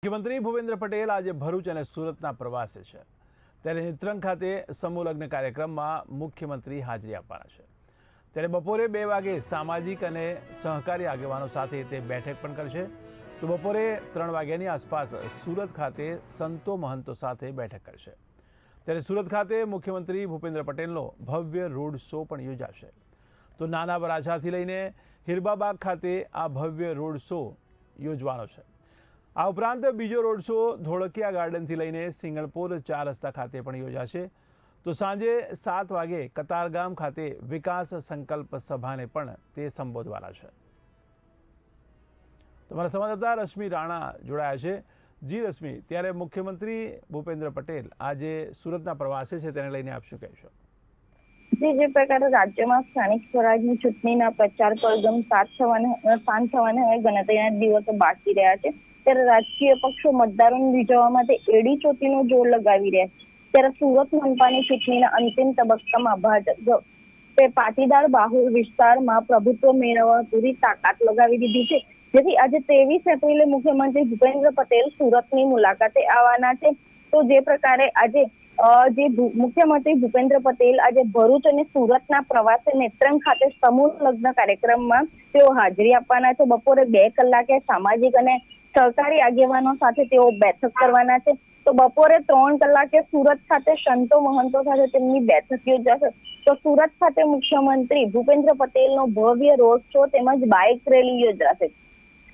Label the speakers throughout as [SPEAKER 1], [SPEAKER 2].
[SPEAKER 1] મુખ્યમંત્રી ભૂપેન્દ્ર પટેલ આજે ભરૂચ અને સુરતના પ્રવાસે છે, ત્યારે નેત્રંગ ખાતે સમૂહ લગ્ન કાર્યક્રમમાં મુખ્યમંત્રી હાજરી આપવાના છે। ત્યારે બપોરે 2 વાગે સામાજિક અને સહકારી આગેવાનો સાથે તે બેઠક પણ કરશે, તો બપોરે 3 વાગ્યાની આસપાસ સુરત ખાતે સંતો મહંતો સાથે બેઠક કરશે। ત્યારે સુરત ખાતે મુખ્યમંત્રી ભૂપેન્દ્ર પટેલનો ભવ્ય રોડ શો પણ યોજાશે, તો નાના વરાછાથી લઈને હીરબાબાગ ખાતે આ ભવ્ય રોડ શો યોજવાનો છે। આ ઉપરાંત બીજો રોડ શો ધોળકિયા ગાર્ડનથી લઈને સિંગણપોર 4 રસ્તા ખાતે પણ યોજાશે, તો સાંજે 7 વાગે કતારગામ ખાતે વિકાસ સંકલ્પ સભાને પણ તે સંબોધવાના છે। તમારા સંવાદદાતા રશ્મિ રાણા જોડાયા છે। જી રશ્મિ, ત્યારે મુખ્યમંત્રી ભૂપેન્દ્ર પટેલ આજે સુરતના પ્રવાસે છે, તેને લઈને આપ શું કહેશો?
[SPEAKER 2] જે પ્રકારે રાજ્યમાં સ્થાનિક સ્વરાજની ચૂંટણીના પ્રચાર પડઘમ શાંત થવાને હવે ગણતરીના દિવસો બાકી રહ્યા છે, ત્યારે રાજકીય પક્ષો મતદારોને રીઝવવા માટે એડી ચોટીનો જોર લગાવી રહ્યા છે। ત્યારે સુરત મનપાની ચૂંટણીના અંતિમ તબક્કામાં ભાજપ તે પાટીદાર બાહુલ વિસ્તારમાં પ્રભુત્વ મેળવવા પૂરી તાકાત લગાવી દીધી છે, જેથી આજે 23 એપ્રિલે મુખ્યમંત્રી ભૂપેન્દ્ર પટેલ સુરતની મુલાકાતે આવવાના છે। તો જે પ્રકારે આજે મુખ્યમંત્રી ભૂપેન્દ્ર પટેલ આજે ભરૂચ અને સુરતના પ્રવાસે નેત્રંગ ખાતે સમૂહ લગ્ન કાર્યક્રમમાં તેઓ હાજરી આપવાના છે। બપોરે 2 કલાકે સામાજિક અને સહકારી આગેવાનો સાથે તેઓ બેઠક કરવાના છે, તો બપોરે 3 કલાકે સુરત ખાતે સંતો મહંતો સાથે તેમની બેઠક યોજાશે। તો સુરત ખાતે મુખ્યમંત્રી ભૂપેન્દ્ર પટેલનો ભવ્ય રોડ શો તેમજ બાઇક રેલી યોજાશે।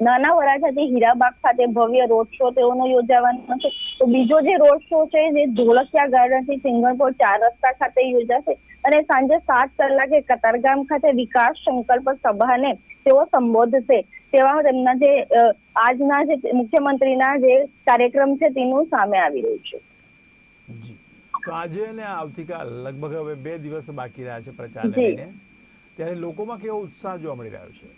[SPEAKER 2] નાના વરાછાથી હીરાબાગ ખાતે ભવ્ય રોડ શો તેઓનો યોજાવાનો છે, તો બીજો જે રોડ શો છે જે ધોળકિયા ગાર્ડનથી સિંગણપોર 4 રસ્તા ખાતે યોજાશે અને સાંજે 7 કલાકે કતારગામ ખાતે વિકાસ સંકલ્પ સભાને તેઓ સંબોધશે। તેવા તેમના જે આજના જે મુખ્યમંત્રીના જે કાર્યક્રમ છે તેનું સામે આવી રહ્યું છે।
[SPEAKER 1] જી, તો આજે અને આવતીકાલ લગભગ હવે 2 દિવસ બાકી રહ્યા છે પ્રચારને
[SPEAKER 2] જી
[SPEAKER 1] લઈને, ત્યારે લોકોમાં કેવો ઉત્સાહ જોવા મળી રહ્યો છે?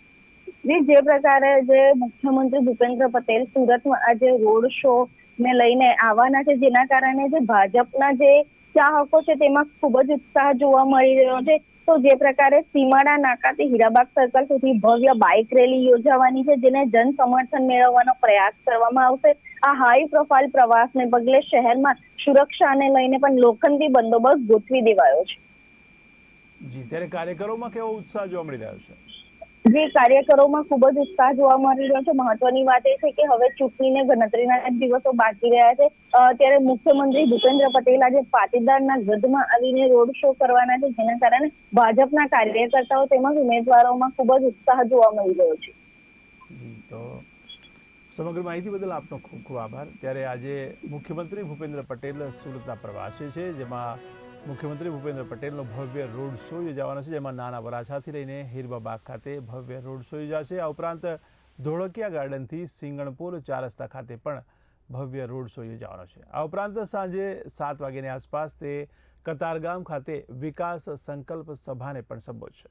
[SPEAKER 2] જે પ્રકારે જે મુખ્યમંત્રી ભૂપેન્દ્ર પટેલ સુરતમાં આજે રોડ શો ને લઈને આવવાના છે, જેના કારણે જે ભાજપના જે ચાહકો છે તેમાં ખૂબ જ ઉત્સાહ જોવા મળી રહ્યો છે। તો જે પ્રકારે સીમાડા નાકાથી હીરાબાગ સર્કલ સુધી ભવ્ય બાઇક રેલી યોજાવાની છે, જેને જન સમર્થન મેળવવાનો પ્રયાસ કરવામાં આવશે। આ હાઈ પ્રોફાઇલ પ્રવાસને પગલે શહેરમાં સુરક્ષાને લઈને પણ લોખંડી બંદોબસ્ત ગોઠવી દેવાયો છે।
[SPEAKER 1] જી, ત્યારે કાર્યકરોમાં કેવો ઉત્સાહ જોવા મળી રહ્યો છે?
[SPEAKER 2] જે કાર્યકરોમાં ખૂબ જ ઉત્સાહ જોવા મળી રહ્યો છે। મહત્વની વાત એ છે કે હવે ચૂંટણીને ગણતરીના દિવસો બાકી રહ્યા છે, ત્યારે મુખ્યમંત્રી ભૂપેન્દ્ર પટેલ આજે પાટીદારના ગઢમાં આવીને રોડ શો કરવાના છે, જેના કારણે ભાજપના કાર્યકર્તાઓ તેમજ ઉમેદવારોમાં ખૂબ જ ઉત્સાહ જોવા મળી રહ્યો છે।
[SPEAKER 1] જી, તો સમગ્ર માહિતી બદલ આપનો ખૂબ ખૂબ આભાર। ત્યારે આજે મુખ્યમંત્રી ભૂપેન્દ્ર પટેલ સુરતના પ્રવાસે છે, જેમાં મુખ્યમંત્રી ભૂપેન્દ્ર પટેલનો ભવ્ય રોડ શો યોજાવાનો છે, જેમાં નાના વરાછાથી લઈને હીરબાબાગ ખાતે ભવ્ય રોડ શો યોજાશે। આ ઉપરાંત ધોળકિયા ગાર્ડનથી સિંગણપોર 4 રસ્તા ખાતે પણ ભવ્ય રોડ શો યોજાવાનો છે। આ ઉપરાંત સાંજે 7 વાગ્યાની આસપાસ તે કતારગામ ખાતે વિકાસ સંકલ્પ સભાને પણ સંબોધશે।